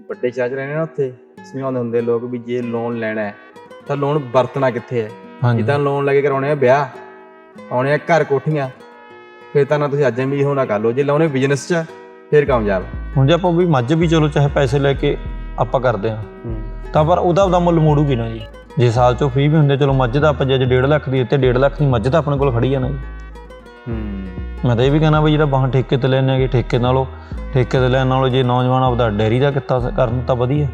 ਵੱਡੇ ਸ਼ਹਿਰ 'ਚ ਰਹਿੰਦੇ ਨਾ ਉੱਥੇ ਸਮਝਾਉਂਦੇ ਹੁੰਦੇ ਲੋਕ ਵੀ ਜੇ ਲੋਨ ਲੈਣਾ ਹੈ ਤਾਂ ਲੋਨ ਵਰਤਣਾ ਕਿੱਥੇ ਹੈ। ਜਿੱਦਾਂ ਲੋਨ ਲੈ ਕੇ ਕਰਾਉਣੇ ਆ ਵਿਆਹ, ਆਉਣੇ ਆ ਘਰ ਕੋਠੀਆਂ, ਫਿਰ ਤਾਂ ਨਾ ਤੁਸੀਂ ਅੱਜ ਅਮੀਰ ਹੋਣਾ ਕਰ ਲਓ। ਜੇ ਲਾਉਣੇ ਬਿਜ਼ਨਸ 'ਚ ਫਿਰ ਕਾਮਯਾਬ। ਹੁਣ ਜੇ ਆਪਾਂ ਵੀ ਮੱਝ ਵੀ ਚਲੋ ਚਾਹੇ ਪੈਸੇ ਲੈ ਕੇ ਆਪਾਂ ਕਰਦੇ ਹਾਂ ਤਾਂ ਪਰ ਉਹਦਾ ਮੁੱਲ ਮੋੜੂਗੀ ਨਾ ਜੀ। ਜੇ ਸਾਲ 'ਚੋਂ ਫ੍ਰੀ ਵੀ ਹੁੰਦੇ ਚਲੋ ਮੱਝ ਦਾ ਆਪਾਂ ਜੇ 1.5 ਲੱਖ ਦੀ ਦਿੱਤੇ 1.5 ਲੱਖ ਦੀ ਮੱਝ ਤਾਂ ਆਪਣੇ ਕੋਲ ਖੜੀ ਆ ਨਾ ਜੀ। ਮੈਂ ਤਾਂ ਇਹ ਵੀ ਕਹਿਣਾ ਵੀ ਜਿਹੜਾ ਬਾਹਾਂ ਠੇਕੇ 'ਤੇ ਲੈਂਦੇ ਹੈਗੇ ਠੇਕੇ ਤੇ ਲੈਣ ਨਾਲੋਂ ਜੇ ਨੌਜਵਾਨ ਆਪਦਾ ਡੇਅਰੀ ਦਾ ਕਿੱਤਾ ਕਰਨ ਤਾਂ ਵਧੀਆ।